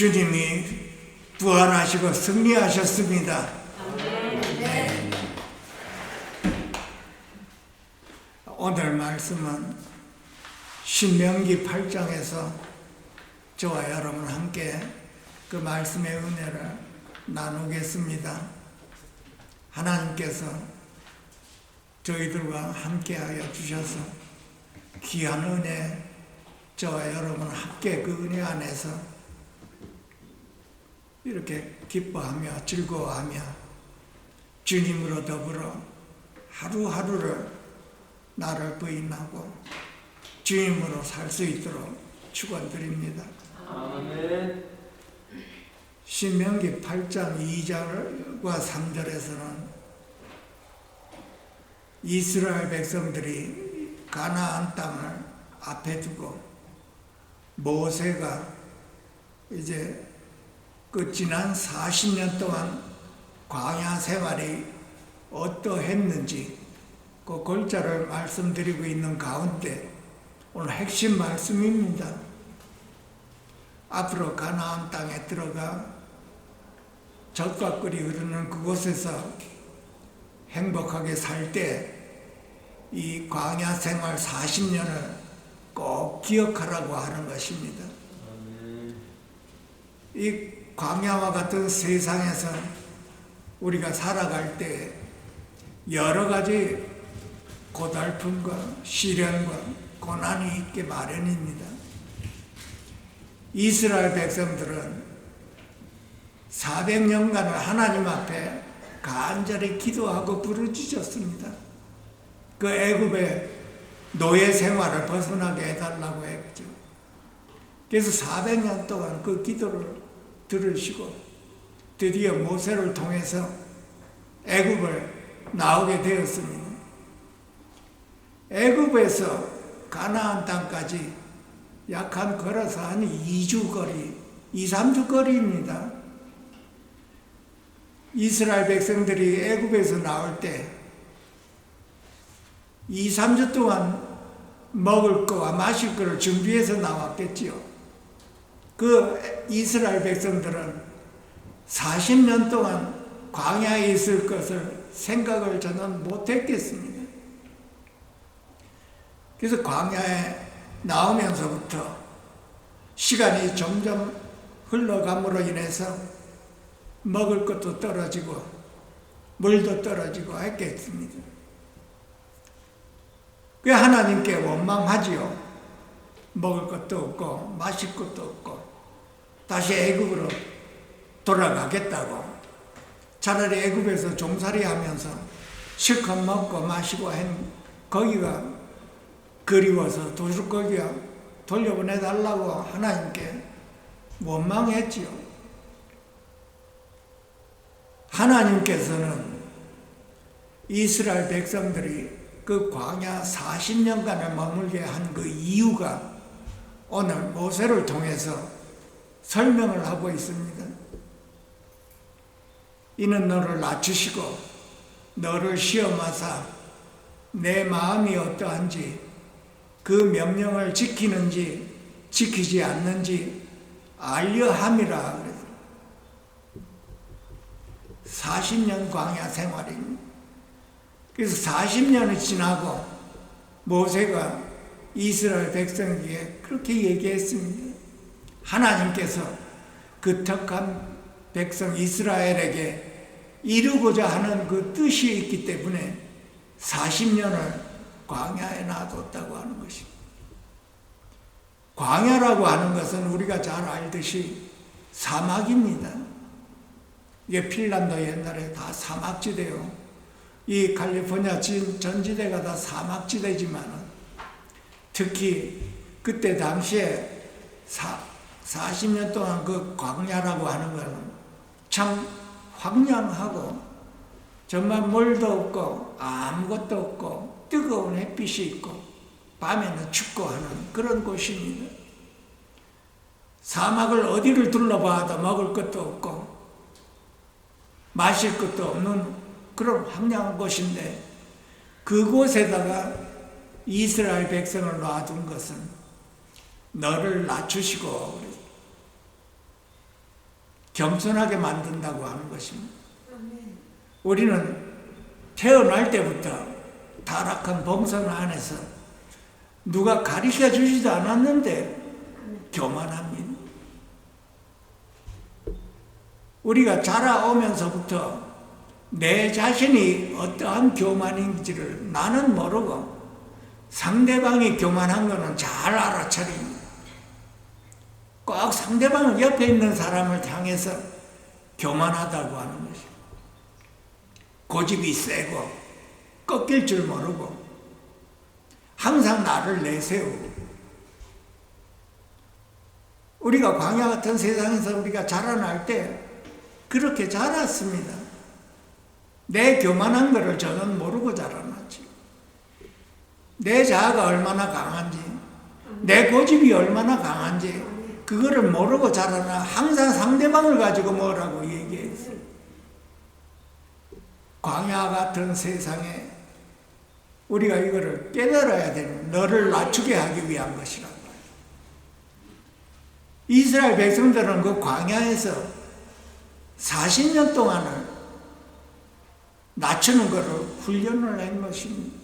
주님이 부활하시고 승리하셨습니다. 네. 오늘 말씀은 신명기 8장에서 저와 여러분 함께 그 말씀의 은혜를 나누겠습니다. 하나님께서 저희들과 함께하여 주셔서 귀한 은혜, 저와 여러분 함께 그 은혜 안에서 이렇게 기뻐하며 즐거워하며 주님으로 더불어 하루하루를 나를 부인하고 주님으로 살 수 있도록 축원드립니다. 아멘. 신명기 8장 2절과 3절에서는 이스라엘 백성들이 가나안 땅을 앞에 두고 모세가 이제 그 지난 40년 동안 광야 생활이 어떠했는지 그 골자를 말씀드리고 있는 가운데 오늘 핵심 말씀입니다. 앞으로 가나안 땅에 들어가 젖과 꿀이 흐르는 그곳에서 행복하게 살 때 이 광야 생활 40년을 꼭 기억하라고 하는 것입니다. 이 광야와 같은 세상에서 우리가 살아갈 때 여러 가지 고달픔과 시련과 고난이 있게 마련입니다. 이스라엘 백성들은 400년간을 하나님 앞에 간절히 기도하고 부르짖었습니다. 그 애굽의 노예 생활을 벗어나게 해달라고 했죠. 그래서 400년 동안 그 기도를 들으시고 드디어 모세를 통해서 애굽을 나오게 되었습니다. 애굽에서 가나안 땅까지 약 한 걸어서 한 2주 거리, 2, 3주 거리입니다. 이스라엘 백성들이 애굽에서 나올 때 2, 3주 동안 먹을 거와 마실 거를 준비해서 나왔겠지요. 그 이스라엘 백성들은 40년 동안 광야에 있을 것을 생각을 저는 못했겠습니다. 그래서 광야에 나오면서부터 시간이 점점 흘러감으로 인해서 먹을 것도 떨어지고 물도 떨어지고 했겠습니다. 그 하나님께 원망하지요. 먹을 것도 없고 마실 것도 없고 다시 애굽으로 돌아가겠다고. 차라리 애굽에서 종살이 하면서 실컷 먹고 마시고 한 거기가 그리워서 거기가 돌려보내달라고 하나님께 원망했지요. 하나님께서는 이스라엘 백성들이 그 광야 40년간을 머물게 한 그 이유가 오늘 모세를 통해서 설명을 하고 있습니다. 이는 너를 낮추시고 너를 시험하사 내 마음이 어떠한지 그 명령을 지키는지 지키지 않는지 알려 함이라. 40년 광야 생활입니다. 그래서 40년이 지나고 모세가 이스라엘 백성에게 그렇게 얘기했습니다. 하나님께서 그 택한 백성 이스라엘에게 이루고자 하는 그 뜻이 있기 때문에 40년을 광야에 놔뒀다고 하는 것입니다. 광야라고 하는 것은 우리가 잘 알듯이 사막입니다. 이게 핀란드 옛날에 다 사막지대요. 이 캘리포니아 전지대가 다 사막지대지만 특히 그때 당시에 40년 동안 그 광야라고 하는 것은 참 황량하고 정말 물도 없고 아무것도 없고 뜨거운 햇빛이 있고 밤에는 춥고 하는 그런 곳입니다. 사막을 어디를 둘러봐도 먹을 것도 없고 마실 것도 없는 그런 황량한 곳인데 그곳에다가 이스라엘 백성을 놔둔 것은 너를 낮추시고 겸손하게 만든다고 하는 것입니다. 우리는 태어날 때부터 타락한 범선 안에서 누가 가르쳐 주지도 않았는데 교만합니다. 우리가 자라오면서부터 내 자신이 어떠한 교만인지를 나는 모르고 상대방이 교만한 것은 잘 알아차립니다. 꼭 상대방을 옆에 있는 사람을 향해서 교만하다고 하는 것입니다. 고집이 세고 꺾일 줄 모르고 항상 나를 내세우고, 우리가 광야 같은 세상에서 우리가 자라날 때 그렇게 자랐습니다. 내 교만한 것을 저는 모르고 자라났지. 내 자아가 얼마나 강한지, 내 고집이 얼마나 강한지 그거를 모르고 자라나 항상 상대방을 가지고 뭐라고 얘기했어요. 광야 같은 세상에 우리가 이거를 깨달아야 되는, 너를 낮추게 하기 위한 것이라고. 이스라엘 백성들은 그 광야에서 40년 동안을 낮추는 것을 훈련을 한 것입니다.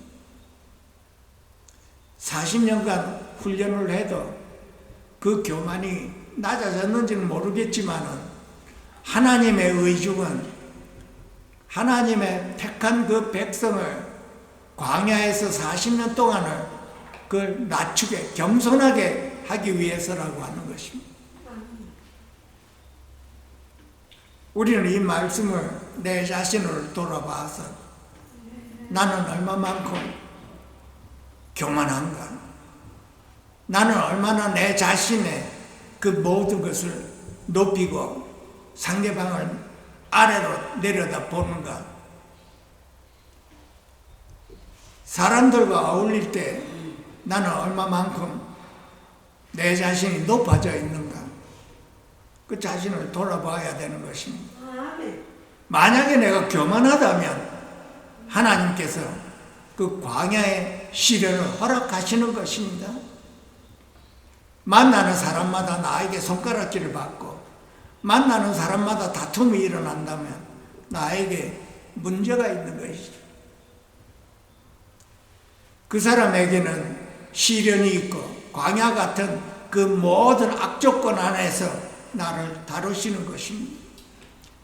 40년간 훈련을 해도 그 교만이 낮아졌는지는 모르겠지만 하나님의 의중은 하나님의 택한 그 백성을 광야에서 40년 동안을 그걸 낮추게, 겸손하게 하기 위해서라고 하는 것입니다. 우리는 이 말씀을 내 자신을 돌아봐서 나는 얼마만큼 교만한가? 나는 얼마나 내 자신의 그 모든 것을 높이고 상대방을 아래로 내려다 보는가? 사람들과 어울릴 때 나는 얼마만큼 내 자신이 높아져 있는가? 그 자신을 돌아봐야 되는 것입니다. 만약에 내가 교만하다면 하나님께서 그 광야의 시련을 허락하시는 것입니다. 만나는 사람마다 나에게 손가락질을 받고 만나는 사람마다 다툼이 일어난다면 나에게 문제가 있는 것이죠. 그 사람에게는 시련이 있고 광야 같은 그 모든 악조건 안에서 나를 다루시는 것입니다.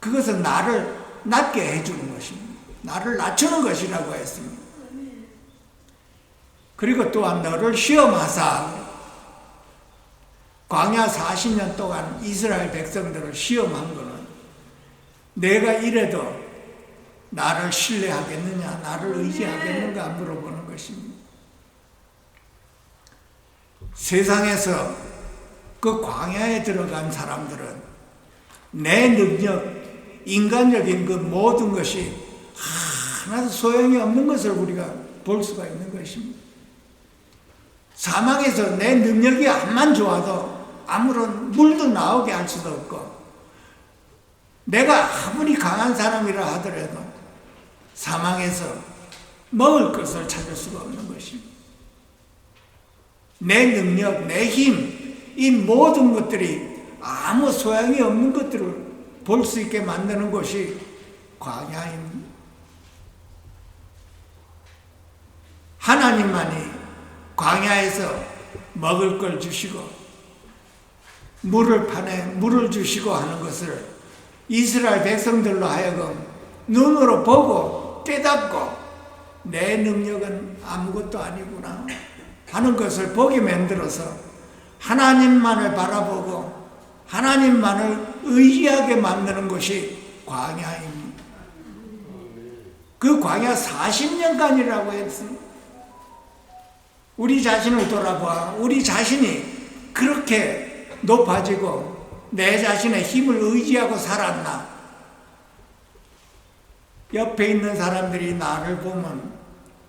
그것은 나를 낮게 해주는 것입니다. 나를 낮추는 것이라고 했습니다. 그리고 또한 너를 시험하사, 광야 40년 동안 이스라엘 백성들을 시험한 것은 내가 이래도 나를 신뢰하겠느냐, 나를 의지하겠는가 물어보는 것입니다. 세상에서 그 광야에 들어간 사람들은 내 능력, 인간적인 그 모든 것이 하나도 소용이 없는 것을 우리가 볼 수가 있는 것입니다. 사막에서 내 능력이 암만 좋아도 아무런 물도 나오게 할 수도 없고, 내가 아무리 강한 사람이라 하더라도 사막에서 먹을 것을 찾을 수가 없는 것입니다. 내 능력, 내 힘, 이 모든 것들이 아무 소용이 없는 것들을 볼 수 있게 만드는 것이 광야입니다. 하나님만이 광야에서 먹을 걸 주시고 물을 판에 물을 주시고 하는 것을 이스라엘 백성들로 하여금 눈으로 보고 깨닫고 내 능력은 아무것도 아니구나 하는 것을 보게 만들어서 하나님만을 바라보고 하나님만을 의지하게 만드는 것이 광야입니다. 그 광야 40년간이라고 했습니다. 우리 자신을 돌아봐. 우리 자신이 그렇게 높아지고 내 자신의 힘을 의지하고 살았나? 옆에 있는 사람들이 나를 보면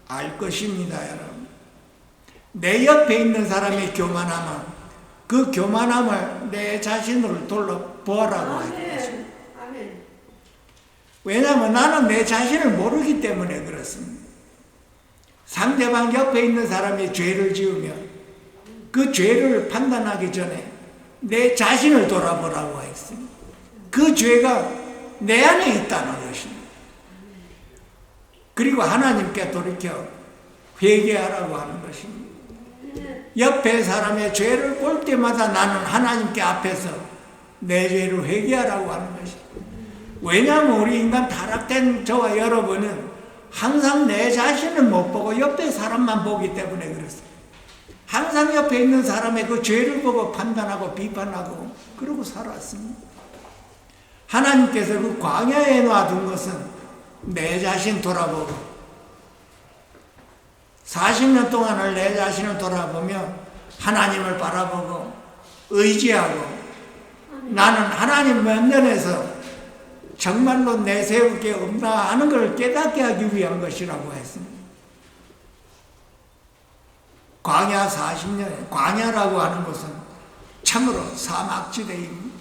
알 것입니다, 여러분. 내 옆에 있는 사람이 교만하면 그 교만함을 내 자신으로 돌아보라고 하겠습니다. 왜냐하면 나는 내 자신을 모르기 때문에 그렇습니다. 상대방 옆에 있는 사람이 죄를 지으면 그 죄를 판단하기 전에 내 자신을 돌아보라고 했습니다. 그 죄가 내 안에 있다는 것입니다. 그리고 하나님께 돌이켜 회개하라고 하는 것입니다. 옆에 사람의 죄를 볼 때마다 나는 하나님께 앞에서 내 죄를 회개하라고 하는 것입니다. 왜냐하면 우리 인간 타락된 저와 여러분은 항상 내 자신을 못 보고 옆에 사람만 보기 때문에 그렇습니다. 항상 옆에 있는 사람의 그 죄를 보고 판단하고 비판하고 그러고 살았습니다. 하나님께서 그 광야에 놔둔 것은 내 자신 돌아보고 40년 동안을 내 자신을 돌아보며 하나님을 바라보고 의지하고 나는 하나님 면전에서 정말로 내세울 게 없나 하는 걸 깨닫게 하기 위한 것이라고 했습니다. 광야 40년, 광야라고 하는 것은 참으로 사막지대입니다.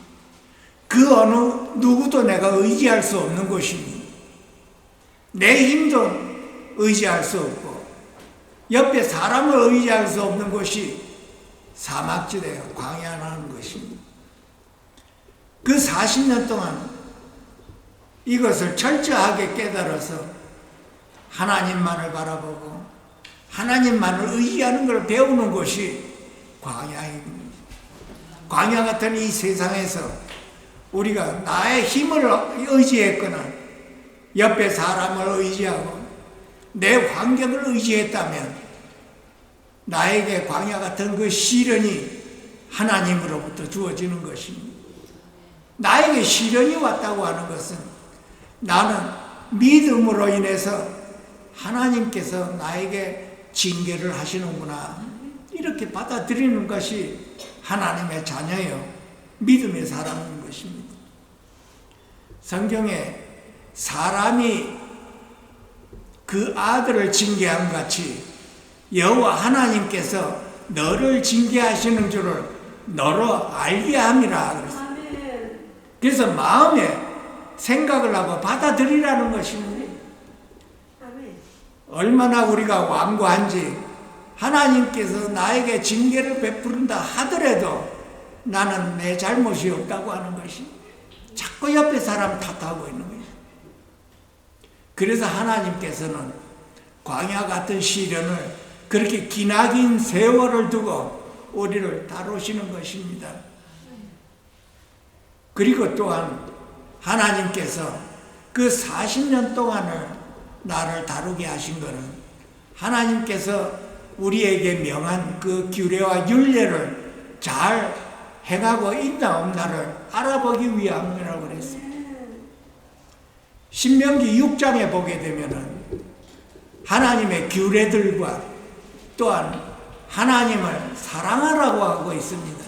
그 어느 누구도 내가 의지할 수 없는 곳입니다. 내 힘도 의지할 수 없고 옆에 사람을 의지할 수 없는 곳이 사막지대요, 광야라는 것입니다. 그 40년 동안 이것을 철저하게 깨달아서 하나님만을 바라보고 하나님만을 의지하는 걸 배우는 것이 광야입니다. 광야 같은 이 세상에서 우리가 나의 힘을 의지했거나 옆에 사람을 의지하고 내 환경을 의지했다면 나에게 광야 같은 그 시련이 하나님으로부터 주어지는 것입니다. 나에게 시련이 왔다고 하는 것은 나는 믿음으로 인해서 하나님께서 나에게 징계를 하시는구나 이렇게 받아들이는 것이 하나님의 자녀요 믿음의 사람인 것입니다. 성경에 사람이 그 아들을 징계한 같이 여호와 하나님께서 너를 징계하시는 줄을 너로 알게 함이라 그랬어요. 그래서 마음에 생각을 하고 받아들이라는 것입니다. 얼마나 우리가 완고한지 하나님께서 나에게 징계를 베푸른다 하더라도 나는 내 잘못이 없다고 하는 것이 자꾸 옆에 사람 탓하고 있는 거예요. 그래서 하나님께서는 광야 같은 시련을 그렇게 기나긴 세월을 두고 우리를 다루시는 것입니다. 그리고 또한 하나님께서 그 40년 동안을 나를 다루게 하신 것은 하나님께서 우리에게 명한 그 규례와 율례를 잘 행하고 있나 없나를 알아보기 위함이라고 그랬습니다. 신명기 6장에 보게 되면은 하나님의 규례들과 또한 하나님을 사랑하라고 하고 있습니다.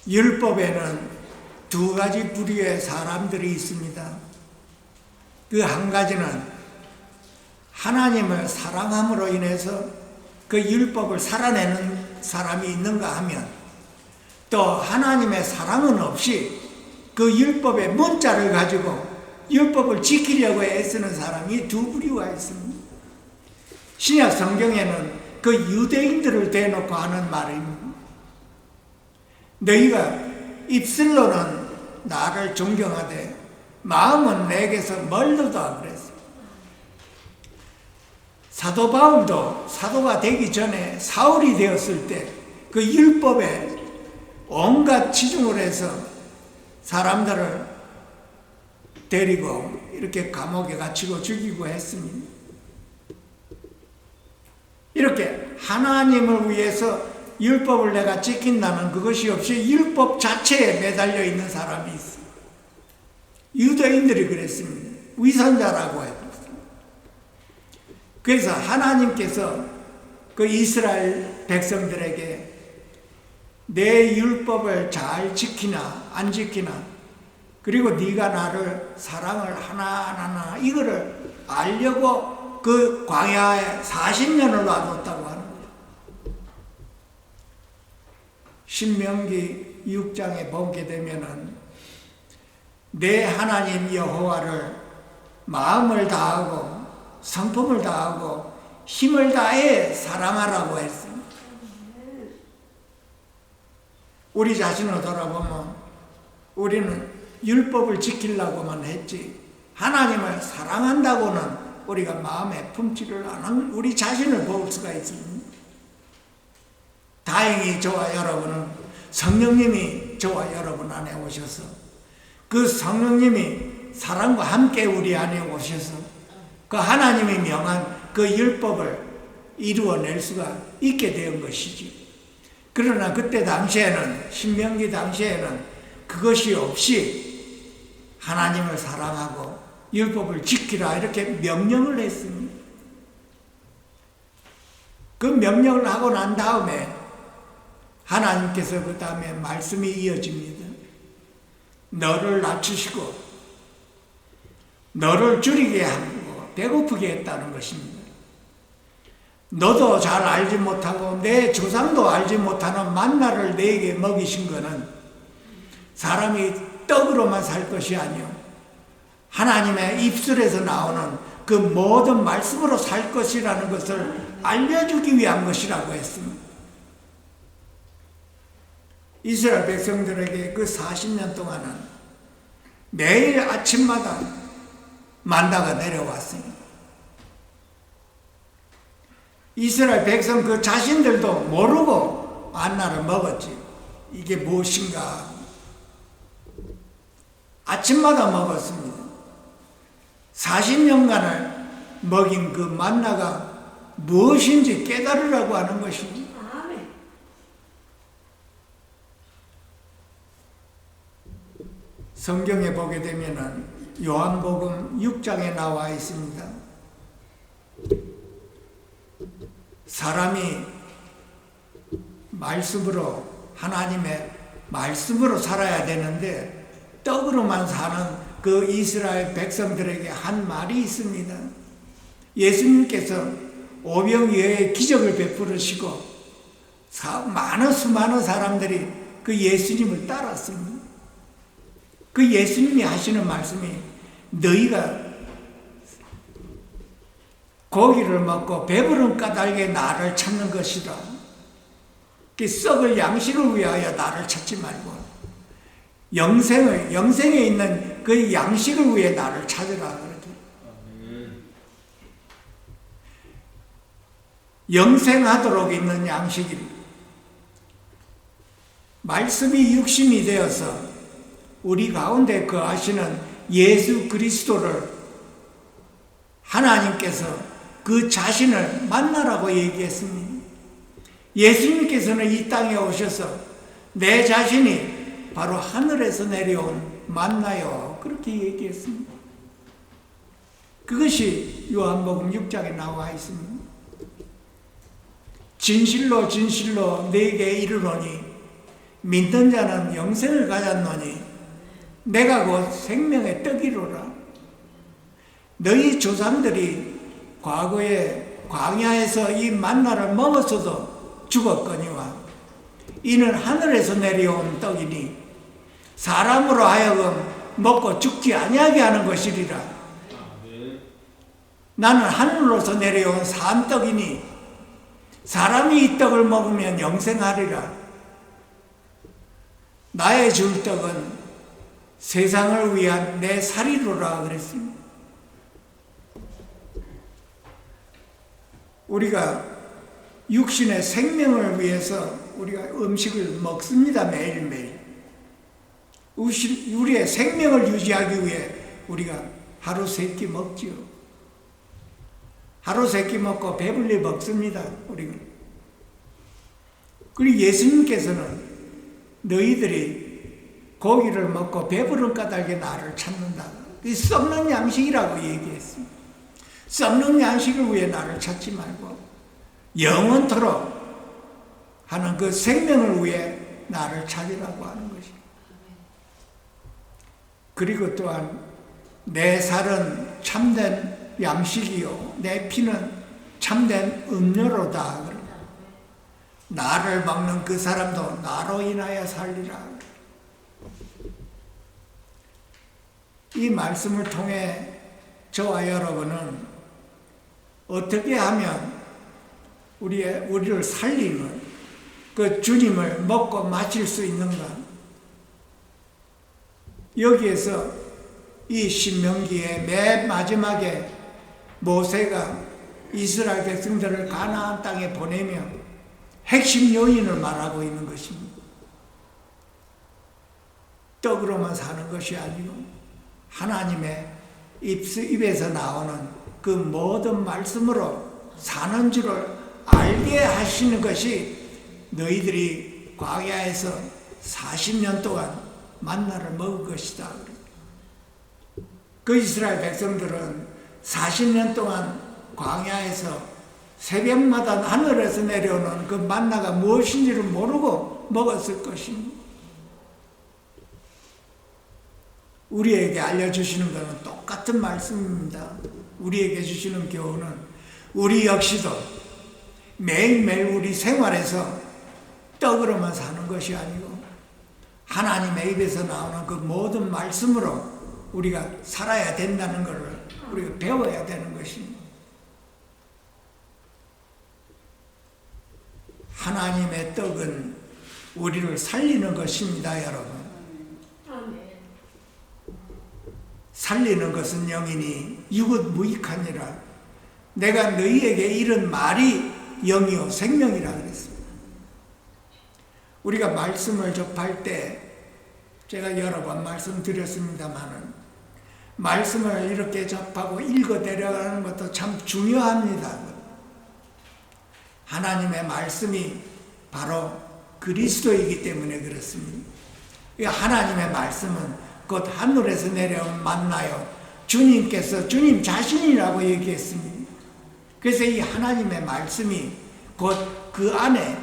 율법에는 두 가지 부류의 사람들이 있습니다. 그 한 가지는 하나님을 사랑함으로 인해서 그 율법을 살아내는 사람이 있는가 하면 또 하나님의 사랑은 없이 그 율법의 문자를 가지고 율법을 지키려고 애쓰는 사람이 두 부류가 있습니다. 신약 성경에는 그 유대인들을 대놓고 하는 말입니다. 너희가 입술로는 나를 존경하되 마음은 내게서 멀르다 그랬어요. 사도 바울도 사도가 되기 전에 사울이 되었을 때 그 율법에 온갖 치중을 해서 사람들을 데리고 이렇게 감옥에 갇히고 죽이고 했습니다. 이렇게 하나님을 위해서 율법을 내가 지킨다는 그것이 없이 율법 자체에 매달려 있는 사람이 있어요. 유대인들이 그랬습니다. 위선자라고 했습니다. 그래서 하나님께서 그 이스라엘 백성들에게 내 율법을 잘 지키나 안 지키나 그리고 네가 나를 사랑을 하나하나 이거를 알려고 그 광야에 40년을 놔뒀다고 하는 거예요. 신명기 6장에 보게 되면은 내 하나님 여호와를 마음을 다하고 성품을 다하고 힘을 다해 사랑하라고 했습니다. 우리 자신을 돌아보면 우리는 율법을 지키려고만 했지 하나님을 사랑한다고는 우리가 마음에 품지를 않은 우리 자신을 볼 수가 있습니다. 다행히 저와 여러분은 성령님이 저와 여러분 안에 오셔서 그 성령님이 사랑과 함께 우리 안에 오셔서 그 하나님이 명한 그 율법을 이루어낼 수가 있게 된 것이지. 그러나 그때 당시에는 신명기 당시에는 그것이 없이 하나님을 사랑하고 율법을 지키라 이렇게 명령을 했습니다. 그 명령을 하고 난 다음에 하나님께서 그 다음에 말씀이 이어집니다. 너를 낮추시고 너를 줄이게 하고 배고프게 했다는 것입니다. 너도 잘 알지 못하고 내 조상도 알지 못하는 만나를 내게 먹이신 것은 사람이 떡으로만 살 것이 아니요 하나님의 입술에서 나오는 그 모든 말씀으로 살 것이라는 것을 알려주기 위한 것이라고 했습니다. 이스라엘 백성들에게 그 40년 동안은 매일 아침마다 만나가 내려왔습니다. 이스라엘 백성 그 자신들도 모르고 만나를 먹었지. 이게 무엇인가? 아침마다 먹었습니다. 40년간을 먹인 그 만나가 무엇인지 깨달으라고 하는 것입니다. 성경에 보게 되면은 요한복음 6장에 나와 있습니다. 사람이 말씀으로 하나님의 말씀으로 살아야 되는데 떡으로만 사는 그 이스라엘 백성들에게 한 말이 있습니다. 예수님께서 오병이어의 기적을 베풀으시고 수많은 사람들이 그 예수님을 따랐습니다. 그 예수님이 하시는 말씀이 너희가 고기를 먹고 배부른 까닭에 나를 찾는 것이다. 그 썩을 양식을 위하여 나를 찾지 말고 영생에 있는 그 양식을 위해 나를 찾으라 그러죠. 영생하도록 있는 양식이 말씀이 육신이 되어서 우리 가운데 거하시는 예수 그리스도를 하나님께서 그 자신을 만나라고 얘기했습니다. 예수님께서는 이 땅에 오셔서 내 자신이 바로 하늘에서 내려온 만나요 그렇게 얘기했습니다. 그것이 요한복음 6장에 나와 있습니다. 진실로 진실로 너에게 이르노니 믿는 자는 영생을 가졌노니 내가 곧 생명의 떡이로라. 너희 조상들이 과거에 광야에서 이 만나를 먹었어도 죽었거니와 이는 하늘에서 내려온 떡이니 사람으로 하여금 먹고 죽지 아니하게 하는 것이리라. 나는 하늘로서 내려온 산 떡이니 사람이 이 떡을 먹으면 영생하리라. 나의 줄 떡은 세상을 위한 내 살이로라 그랬습니다. 우리가 육신의 생명을 위해서 우리가 음식을 먹습니다. 매일매일. 우리의 생명을 유지하기 위해 우리가 하루 3끼 먹지요. 하루 3끼 먹고 배불리 먹습니다. 우리가. 그리고 예수님께서는 너희들이 고기를 먹고 배부른 까닭에 나를 찾는다. 썩는 양식이라고 얘기했습니다. 썩는 양식을 위해 나를 찾지 말고 영원토록 하는 그 생명을 위해 나를 찾으라고 하는 것입니다. 그리고 또한 내 살은 참된 양식이요 내 피는 참된 음료로다. 나를 먹는 그 사람도 나로 인하여 살리라. 이 말씀을 통해 저와 여러분은 어떻게 하면 우리를 살리는 그 주님을 먹고 마실 수 있는가? 여기에서 이 신명기의 맨 마지막에 모세가 이스라엘 백성들을 가나안 땅에 보내며 핵심 요인을 말하고 있는 것입니다. 떡으로만 사는 것이 아니고 하나님의 입에서 나오는 그 모든 말씀으로 사는 줄을 알게 하시는 것이 너희들이 광야에서 40년 동안 만나를 먹을 것이다. 그 이스라엘 백성들은 40년 동안 광야에서 새벽마다 하늘에서 내려오는 그 만나가 무엇인지를 모르고 먹었을 것입니다. 우리에게 알려주시는 것은 똑같은 말씀입니다. 우리에게 주시는 교훈은 우리 역시도 매일매일 우리 생활에서 떡으로만 사는 것이 아니고 하나님의 입에서 나오는 그 모든 말씀으로 우리가 살아야 된다는 것을 우리가 배워야 되는 것입니다. 하나님의 떡은 우리를 살리는 것입니다, 여러분. 살리는 것은 영이니 육은 무익하니라. 내가 너희에게 이런 말이 영이요 생명이라 그랬습니다. 우리가 말씀을 접할 때 제가 여러 번 말씀드렸습니다만은 말씀을 이렇게 접하고 읽어 내려가는 것도 참 중요합니다. 하나님의 말씀이 바로 그리스도이기 때문에 그렇습니다. 하나님의 말씀은 곧 하늘에서 내려온 만나요. 주님께서 주님 자신이라고 얘기했습니다. 그래서 이 하나님의 말씀이 곧 그 안에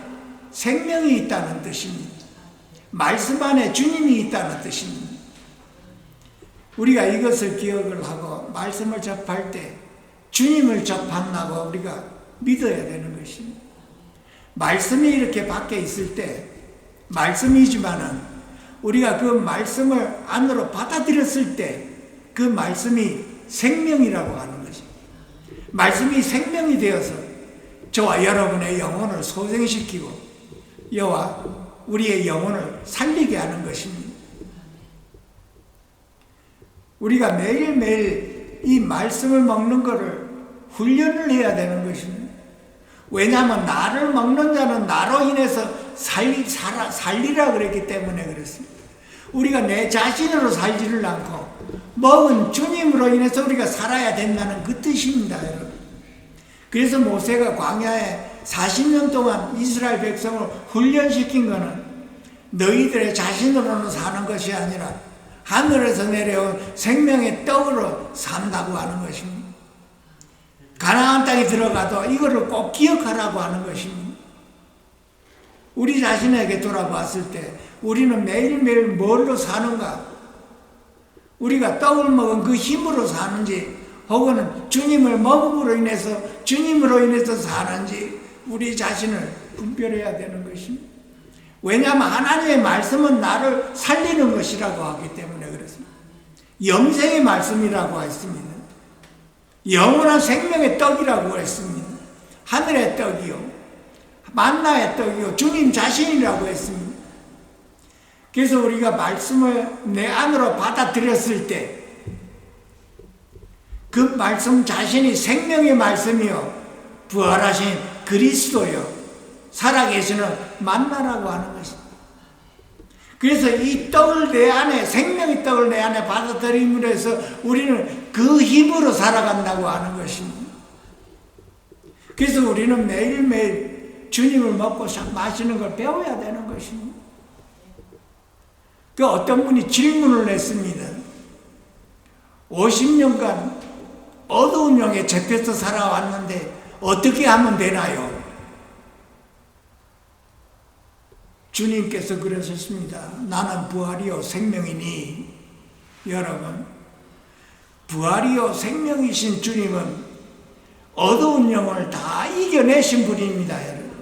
생명이 있다는 뜻입니다. 말씀 안에 주님이 있다는 뜻입니다. 우리가 이것을 기억을 하고 말씀을 접할 때 주님을 접한다고 우리가 믿어야 되는 것입니다. 말씀이 이렇게 밖에 있을 때 말씀이지만은 우리가 그 말씀을 안으로 받아들였을 때 그 말씀이 생명이라고 하는 것입니다. 말씀이 생명이 되어서 저와 여러분의 영혼을 소생시키고 여와 우리의 영혼을 살리게 하는 것입니다. 우리가 매일매일 이 말씀을 먹는 것을 훈련을 해야 되는 것입니다. 왜냐하면 나를 먹는 자는 나로 인해서 살리라 그랬기 때문에 그렇습니다. 우리가 내 자신으로 살지를 않고 먹은 주님으로 인해서 우리가 살아야 된다는 그 뜻입니다, 여러분. 그래서 모세가 광야에 40년 동안 이스라엘 백성을 훈련시킨 것은 너희들의 자신으로는 사는 것이 아니라 하늘에서 내려온 생명의 떡으로 산다고 하는 것입니다. 가나안 땅에 들어가도 이거를 꼭 기억하라고 하는 것입니다. 우리 자신에게 돌아봤을 때 우리는 매일매일 뭘로 사는가? 우리가 떡을 먹은 그 힘으로 사는지 혹은 주님을 먹음으로 인해서 주님으로 인해서 사는지 우리 자신을 분별해야 되는 것입니다. 왜냐하면 하나님의 말씀은 나를 살리는 것이라고 하기 때문에 그렇습니다. 영생의 말씀이라고 했습니다. 영원한 생명의 떡이라고 했습니다. 하늘의 떡이요 만나의 떡이요 주님 자신이라고 했습니다. 그래서 우리가 말씀을 내 안으로 받아들였을 때 그 말씀 자신이 생명의 말씀이요 부활하신 그리스도요 살아계시는 만나라고 하는 것입니다. 그래서 이 떡을 내 안에 생명의 떡을 내 안에 받아들임으로 해서 우리는 그 힘으로 살아간다고 하는 것입니다. 그래서 우리는 매일매일 주님을 먹고 마시는 걸 배워야 되는 것입니다. 그 어떤 분이 질문을 했습니다. 50년간 어두운 영에 잡혀서 살아왔는데 어떻게 하면 되나요? 주님께서 그러셨습니다. 나는 부활이요 생명이니. 여러분, 부활이요 생명이신 주님은 어두운 영을 다 이겨내신 분입니다. 여러분,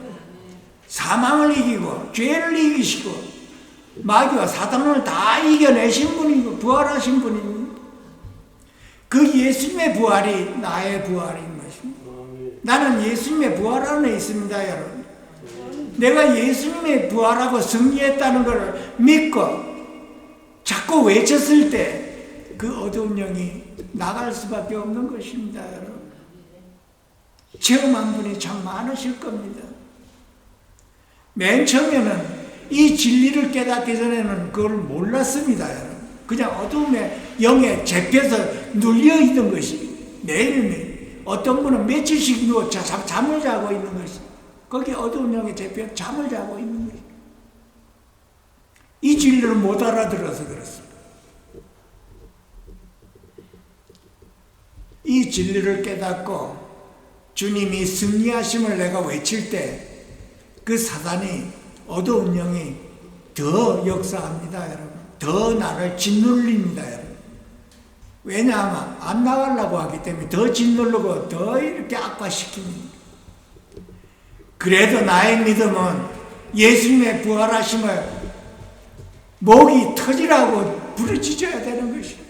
사망을 이기고 죄를 이기시고 마귀와 사단을 다 이겨내신 분이고 부활하신 분입니다. 그 예수님의 부활이 나의 부활인 것입니다. 나는 예수님의 부활 안에 있습니다, 여러분. 내가 예수님의 부활하고 승리했다는 것을 믿고 자꾸 외쳤을 때 그 어두운 영이 나갈 수밖에 없는 것입니다, 여러분. 체험한 분이 참 많으실 겁니다. 맨 처음에는 이 진리를 깨닫기 전에는 그걸 몰랐습니다, 여러분. 그냥 어두움에 영에 잡혀서 눌려있던 것이 매일매일 어떤 분은 며칠씩 누워 잠을 자고 있는 것이 거기 어두운 영에 잡혀 잠을 자고 있는 것이 이 진리를 못 알아들어서 그렇습니다. 이 진리를 깨닫고 주님이 승리하심을 내가 외칠 때 그 사단이 어두운 영이 더 역사합니다, 여러분. 더 나를 짓눌립니다, 여러분. 왜냐하면 안 나가려고 하기 때문에 더 짓누르고 더 이렇게 악화시킵니다. 그래도 나의 믿음은 예수님의 부활하심을 목이 터지라고 부르짖어야 되는 것입니다.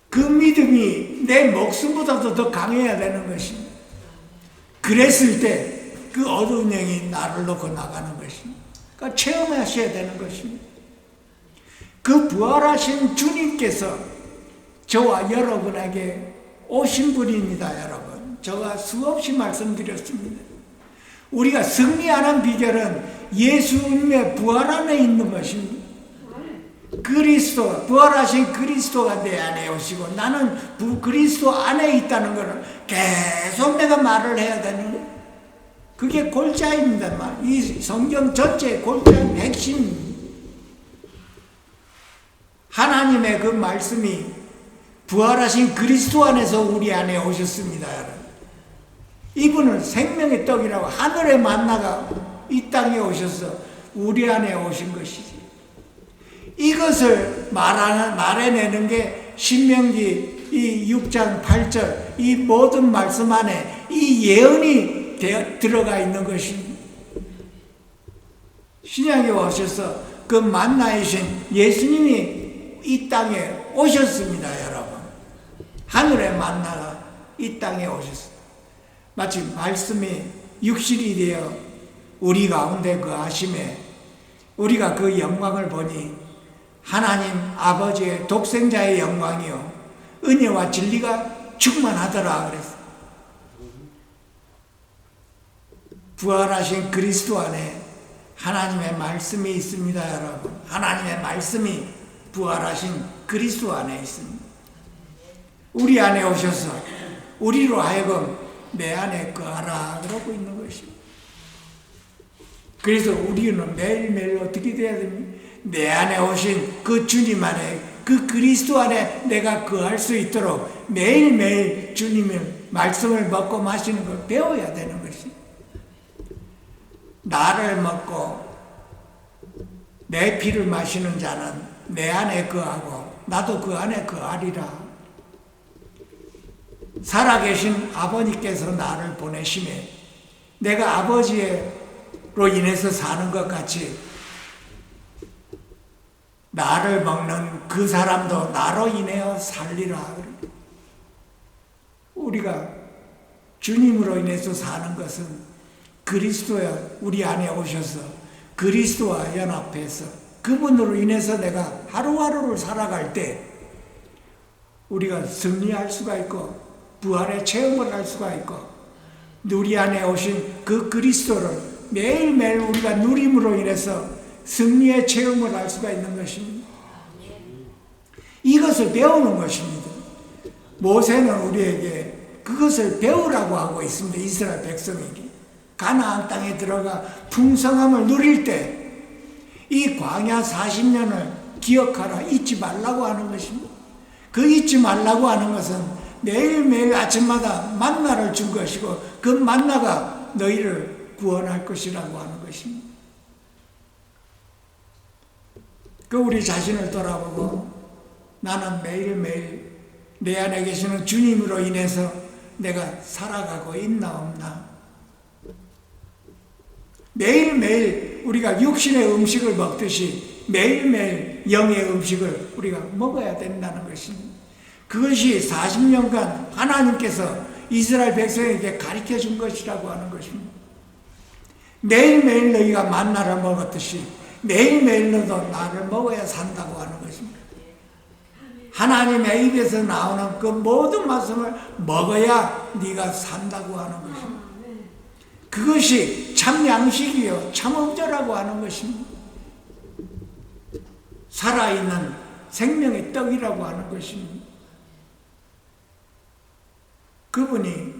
그 믿음이 내 목숨보다도 더 강해야 되는 것입니다. 그랬을 때 그 어두운 영이 나를 놓고 나가는 것입니다. 그러니까 체험하셔야 되는 것입니다. 그 부활하신 주님께서 저와 여러분에게 오신 분입니다, 여러분. 제가 수없이 말씀드렸습니다. 우리가 승리하는 비결은 예수님의 부활 안에 있는 것입니다. 그리스도, 부활하신 그리스도가 내 안에 오시고 나는 그리스도 안에 있다는 것을 계속 내가 말을 해야 되는 거예요. 그게 골자입니다. 이 성경 전체의 골자의 핵심입니다. 하나님의 그 말씀이 부활하신 그리스도 안에서 우리 안에 오셨습니다, 여러분. 이분은 생명의 떡이라고 하늘의 만나가 이 땅에 오셔서 우리 안에 오신 것이지. 이것을 말해내는 게 신명기 이 6장 8절 이 모든 말씀 안에 이 예언이 들어가 있는 것입니다. 신약에 오셔서 그 만나이신 예수님이 이 땅에 오셨습니다, 여러분. 하늘의 만나가 이 땅에 오셨습니다. 마치 말씀이 육신이 되어 우리 가운데 거하심에 우리가 그 영광을 보니 하나님 아버지의 독생자의 영광이요 은혜와 진리가 충만하더라 그랬어요. 부활하신 그리스도 안에 하나님의 말씀이 있습니다, 여러분. 하나님의 말씀이 부활하신 그리스도 안에 있습니다. 우리 안에 오셔서 우리로 하여금 내 안에 거하라 그러고 있는 것입니다. 그래서 우리는 매일매일 어떻게 돼야 됩니까? 내 안에 오신 그 주님 안에 그 그리스도 안에 내가 거할 수 있도록 매일매일 주님의 말씀을 먹고 마시는 걸 배워야 되는 것입니다. 나를 먹고 내 피를 마시는 자는 내 안에 거하고 나도 그 안에 거하리라. 살아계신 아버지께서 나를 보내심에 내가 아버지로 인해서 사는 것 같이 나를 먹는 그 사람도 나로 인하여 살리라. 우리가 주님으로 인해서 사는 것은 그리스도야 우리 안에 오셔서 그리스도와 연합해서 그분으로 인해서 내가 하루하루를 살아갈 때 우리가 승리할 수가 있고 부활의 체험을 할 수가 있고 우리 안에 오신 그 그리스도를 매일매일 우리가 누림으로 인해서 승리의 체험을 할 수가 있는 것입니다. 이것을 배우는 것입니다. 모세는 우리에게 그것을 배우라고 하고 있습니다. 이스라엘 백성에게. 가나안 땅에 들어가 풍성함을 누릴 때 이 광야 40년을 기억하라, 잊지 말라고 하는 것입니다. 그 잊지 말라고 하는 것은 매일매일 아침마다 만나를 준 것이고 그 만나가 너희를 구원할 것이라고 하는 것입니다. 그 우리 자신을 돌아보고 나는 매일매일 내 안에 계시는 주님으로 인해서 내가 살아가고 있나 없나. 매일매일 우리가 육신의 음식을 먹듯이 매일매일 영의 음식을 우리가 먹어야 된다는 것입니다. 그것이 40년간 하나님께서 이스라엘 백성에게 가르쳐 준 것이라고 하는 것입니다. 매일매일 너희가 만나를 먹었듯이 매일매일 너도 나를 먹어야 산다고 하는 것입니다. 하나님의 입에서 나오는 그 모든 말씀을 먹어야 네가 산다고 하는 것입니다. 그것이 참 양식이요 참 음료라고 하는 것입니다. 살아있는 생명의 떡이라고 하는 것입니다. 그분이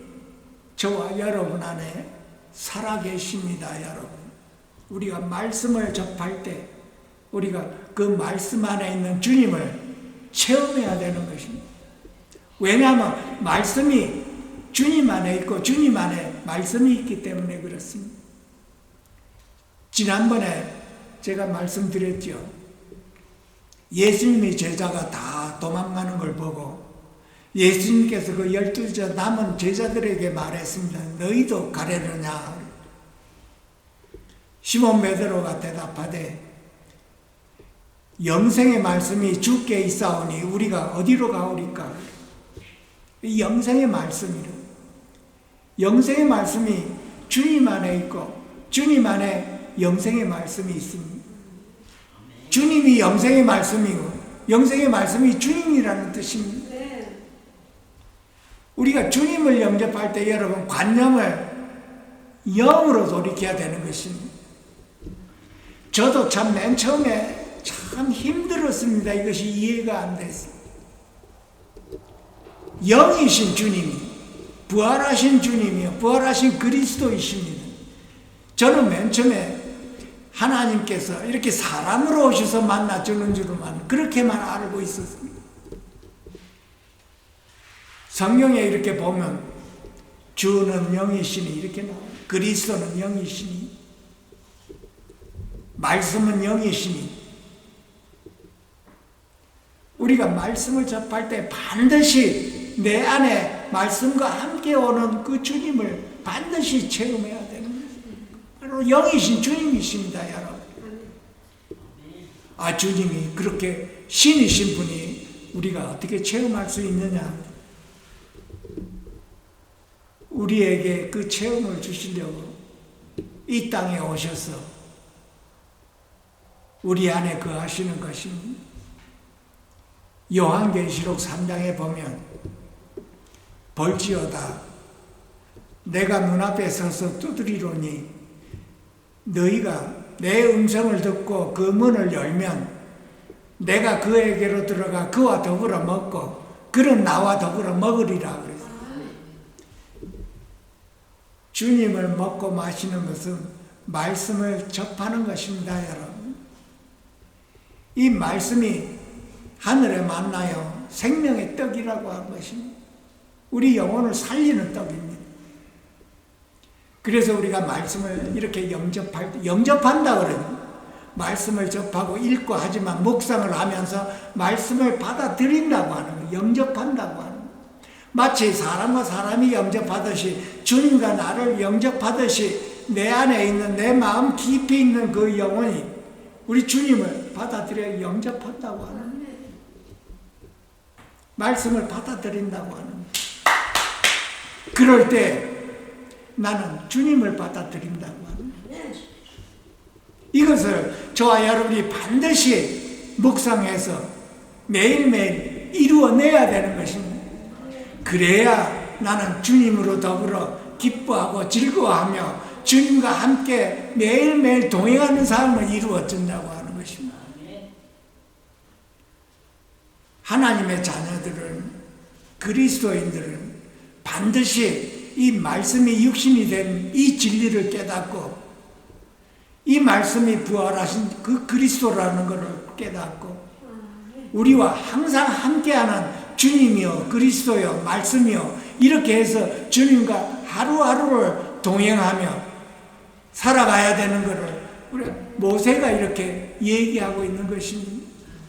저와 여러분 안에 살아계십니다. 여러분, 우리가 말씀을 접할 때 우리가 그 말씀 안에 있는 주님을 체험해야 되는 것입니다. 왜냐하면 말씀이 주님 안에 있고 주님 안에 말씀이 있기 때문에 그렇습니다. 지난번에 제가 말씀드렸죠. 예수님의 제자가 다 도망가는 걸 보고 예수님께서 그 12 남은 제자들에게 말했습니다. 너희도 가려느냐? 시몬 베드로가 대답하되 영생의 말씀이 주께 있사오니 우리가 어디로 가오리까? 이 영생의 말씀이라. 영생의 말씀이 주님 안에 있고 주님 안에 영생의 말씀이 있습니다. 주님이 영생의 말씀이고 영생의 말씀이 주님이라는 뜻입니다. 우리가 주님을 영접할 때 여러분 관념을 영으로 돌이켜야 되는 것입니다. 저도 참 맨 처음에 참 힘들었습니다. 이것이 이해가 안 됐어요. 영이신 주님이 부활하신 주님이요 부활하신 그리스도이십니다. 저는 맨 처음에 하나님께서 이렇게 사람으로 오셔서 만나주는 줄만 그렇게만 알고 있었습니다. 성경에 이렇게 보면 주는 영이시니 이렇게 나와요. 그리스도는 영이시니 말씀은 영이시니 우리가 말씀을 접할 때 반드시 내 안에 말씀과 함께 오는 그 주님을 반드시 체험해야 되는 거예요. 바로 영이신 주님이십니다. 여러분. 아, 주님이 그렇게 신이신 분이 우리가 어떻게 체험할 수 있느냐? 우리에게 그 체험을 주시려고 이 땅에 오셔서 우리 안에 거하시는 것입니다. 요한계시록 3장에 보면 볼지어다 내가 눈앞에 서서 두드리노니 너희가 내 음성을 듣고 그 문을 열면 내가 그에게로 들어가 그와 더불어 먹고 그는 나와 더불어 먹으리라 그랬어요. 주님을 먹고 마시는 것은 말씀을 접하는 것입니다. 여러분, 이 말씀이 하늘에 만나요 생명의 떡이라고 한 것입니다. 우리 영혼을 살리는 떡입니다. 그래서 우리가 말씀을 이렇게 영접할 때 영접한다 그러죠. 말씀을 접하고 읽고 하지만 묵상을 하면서 말씀을 받아들인다고 하는 거예요. 영접한다고 하는 거예요. 마치 사람과 사람이 영접하듯이 주님과 나를 영접하듯이 내 안에 있는 내 마음 깊이 있는 그 영혼이 우리 주님을 받아들여 영접한다고 하는 거예요. 말씀을 받아들인다고 하는 거예요. 그럴 때 나는 주님을 받아들인다고 하는 거예요. 이것을 저와 여러분이 반드시 묵상해서 매일매일 이루어내야 되는 것입니다. 그래야 나는 주님으로 더불어 기뻐하고 즐거워하며 주님과 함께 매일매일 동행하는 삶을 이루어진다고 하는 것입니다. 하나님의 자녀들은 그리스도인들은 반드시 이 말씀이 육신이 된 이 진리를 깨닫고 이 말씀이 부활하신 그 그리스도라는 것을 깨닫고 우리와 항상 함께하는 주님이요 그리스도요 말씀이요 이렇게 해서 주님과 하루하루를 동행하며 살아가야 되는 것을 우리 모세가 이렇게 얘기하고 있는 것입니다.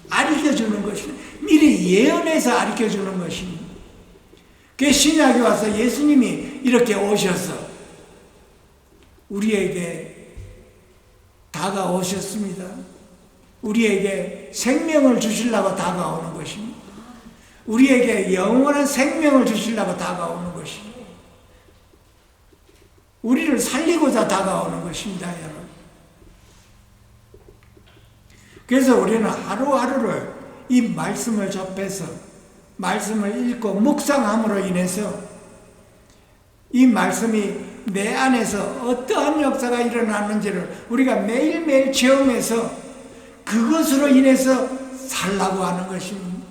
가르쳐주는 것입니다. 미리 예언해서 가르쳐주는 것입니다. 그 신약에 와서 예수님이 이렇게 오셔서 우리에게 다가오셨습니다. 우리에게 생명을 주시려고 다가오는 것입니다. 우리에게 영원한 생명을 주시려고 다가오는 것입니다. 우리를 살리고자 다가오는 것입니다, 여러분. 그래서 우리는 하루하루를 이 말씀을 접해서 말씀을 읽고 묵상함으로 인해서 이 말씀이 내 안에서 어떠한 역사가 일어나는지를 우리가 매일매일 체험해서 그것으로 인해서 살라고 하는 것입니다.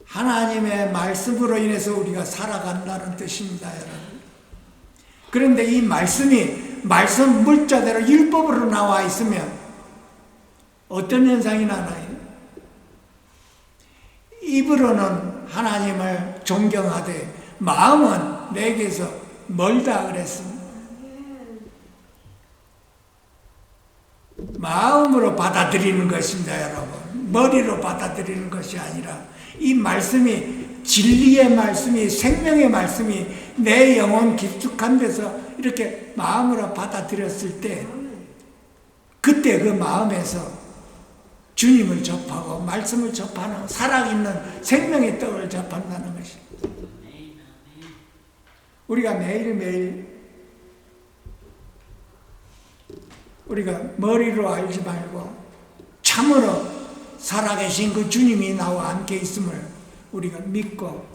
하나님의 말씀으로 인해서 우리가 살아간다는 뜻입니다, 여러분. 그런데 이 말씀이 말씀 물자대로 율법으로 나와 있으면 어떤 현상이 나나요? 입으로는 하나님을 존경하되 마음은 내게서 멀다 그랬습니다. 마음으로 받아들이는 것입니다, 여러분. 머리로 받아들이는 것이 아니라 이 말씀이 진리의 말씀이 생명의 말씀이 내 영혼 깊숙한 데서 이렇게 마음으로 받아들였을 때 그때 그 마음에서 주님을 접하고 말씀을 접하는 살아있는 생명의 떡을 접한다는 것입니다. 우리가 매일매일 우리가 머리로 알지 말고 참으로 살아계신 그 주님이 나와 함께 있음을 우리가 믿고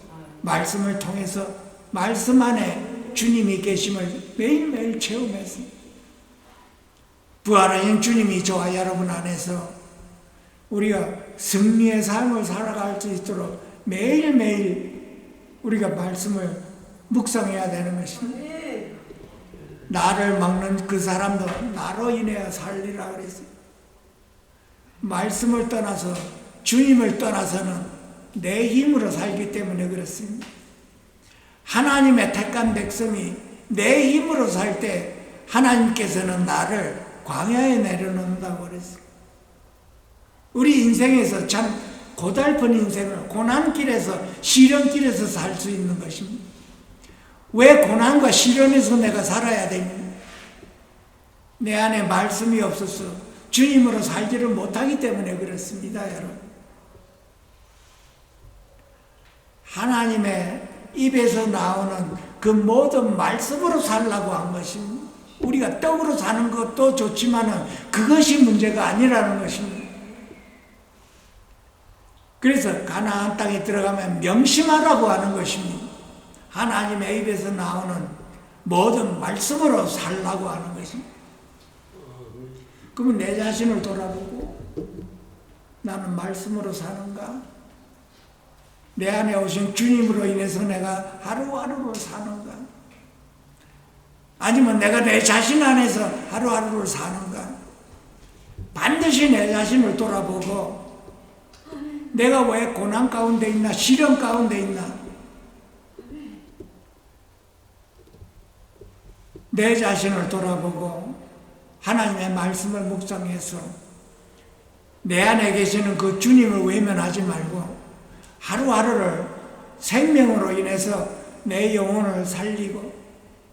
말씀을 통해서 말씀 안에 주님이 계심을 매일매일 체험해서 부활하신 주님이 저와 여러분 안에서 우리가 승리의 삶을 살아갈 수 있도록 매일매일 우리가 말씀을 묵상해야 되는 것입니다. 나를 막는 그 사람도 나로 인해 살리라 그랬어요. 말씀을 떠나서 주님을 떠나서는 내 힘으로 살기 때문에 그렇습니다. 하나님의 택한 백성이 내 힘으로 살 때 하나님께서는 나를 광야에 내려놓는다고 그랬어요. 우리 인생에서 참 고달픈 인생을 고난길에서 시련길에서 살 수 있는 것입니다. 왜 고난과 시련에서 내가 살아야 됩니까? 내 안에 말씀이 없어서 주님으로 살지를 못하기 때문에 그렇습니다, 여러분. 하나님의 입에서 나오는 그 모든 말씀으로 살라고 한 것입니다. 우리가 떡으로 사는 것도 좋지만 그것이 문제가 아니라는 것입니다. 그래서 가나안 땅에 들어가면 명심하라고 하는 것입니다. 하나님의 입에서 나오는 모든 말씀으로 살라고 하는 것입니다. 그러면 내 자신을 돌아보고 나는 말씀으로 사는가? 내 안에 오신 주님으로 인해서 내가 하루하루를 사는가? 아니면 내가 내 자신 안에서 하루하루를 사는가? 반드시 내 자신을 돌아보고 내가 왜 고난 가운데 있나? 시련 가운데 있나? 내 자신을 돌아보고 하나님의 말씀을 묵상해서 내 안에 계시는 그 주님을 외면하지 말고 하루하루를 생명으로 인해서 내 영혼을 살리고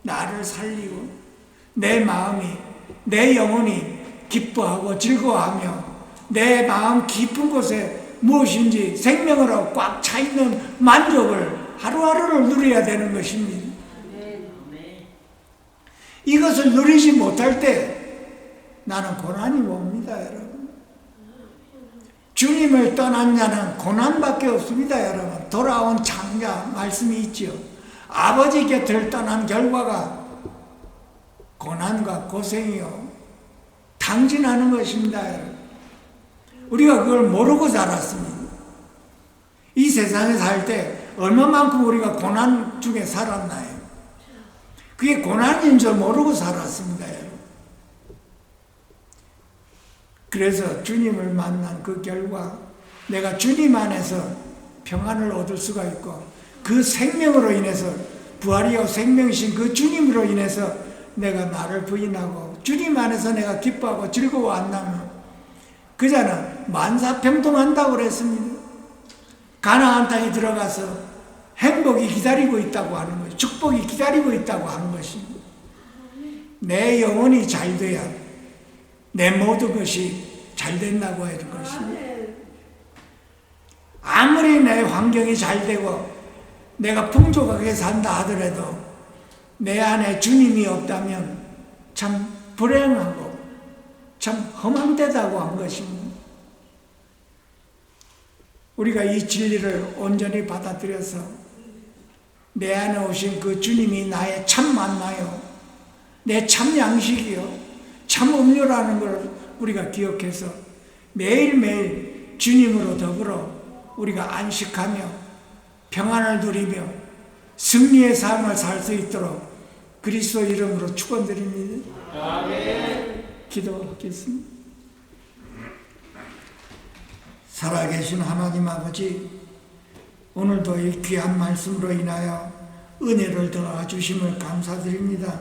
나를 살리고 내 마음이 내 영혼이 기뻐하고 즐거워하며 내 마음 깊은 곳에 무엇인지 생명으로 꽉 차 있는 만족을 하루하루를 누려야 되는 것입니다. 이것을 누리지 못할 때 나는 고난이 옵니다, 여러분. 주님을 떠난 자는 고난밖에 없습니다, 여러분. 돌아온 창자 말씀이 있지요. 아버지 곁을 떠난 결과가 고난과 고생이요 당진하는 것입니다, 여러분. 우리가 그걸 모르고 자랐습니다. 이 세상에 살 때 얼마만큼 우리가 고난 중에 살았나요? 그게 고난인 줄 모르고 살았습니다, 여러분. 그래서 주님을 만난 그 결과 내가 주님 안에서 평안을 얻을 수가 있고 그 생명으로 인해서 부활이요 생명이신 그 주님으로 인해서 내가 나를 부인하고 주님 안에서 내가 기뻐하고 즐거워한다면 그 자는 만사평통한다고 그랬습니다. 가나안 땅에 들어가서 행복이 기다리고 있다고 하는 것이 축복이 기다리고 있다고 하는 것입니다. 내 영혼이 잘 돼야 내 모든 것이 잘 된다고 하는 것입니다. 아무리 내 환경이 잘 되고 내가 풍족하게 산다 하더라도 내 안에 주님이 없다면 참 불행하고 참 허망되다고 한 것입니다. 우리가 이 진리를 온전히 받아들여서 내 안에 오신 그 주님이 나의 참 만나요, 내 참 양식이요, 참 음료라는 걸 우리가 기억해서 매일매일 주님으로 더불어 우리가 안식하며 평안을 누리며 승리의 삶을 살 수 있도록 그리스도 이름으로 축원드립니다. 아멘. 기도하겠습니다. 살아계신 하나님 아버지, 오늘도 이 귀한 말씀으로 인하여 은혜를 더하 주심을 감사드립니다.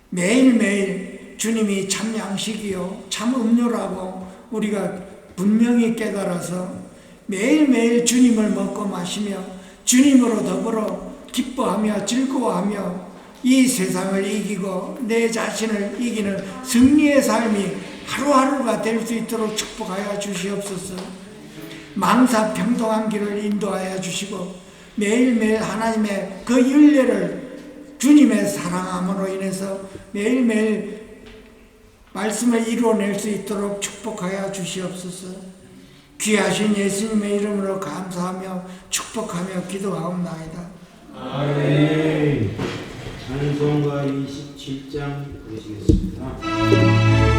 매일매일 주님이 참 양식이요 참 음료라고 우리가 분명히 깨달아서 매일매일 주님을 먹고 마시며 주님으로 더불어 기뻐하며 즐거워하며 이 세상을 이기고 내 자신을 이기는 승리의 삶이 하루하루가 될 수 있도록 축복하여 주시옵소서. 망사평통한 길을 인도하여 주시고 매일매일 하나님의 그 윤례를 주님의 사랑함으로 인해서 매일매일 말씀을 이루어낼 수 있도록 축복하여 주시옵소서. 귀하신 예수님의 이름으로 감사하며 축복하며 기도하옵나이다. 아멘. 찬송가 27장 보시겠습니다.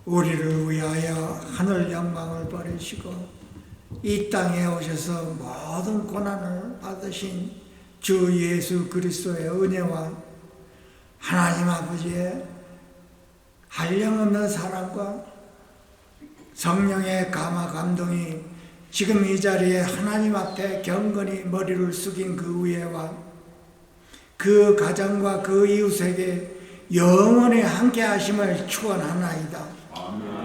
우리를 위하여 하늘 영광을 버리시고 이 땅에 오셔서 모든 고난을 받으신 주 예수 그리스도의 은혜와 하나님 아버지의 한량없는 사랑과 성령의 감화 감동이 지금 이 자리에 하나님 앞에 경건히 머리를 숙인 그 위에와 그 가정과 그 이웃에게 영원히 함께 하심을 축원하나이다. 아멘.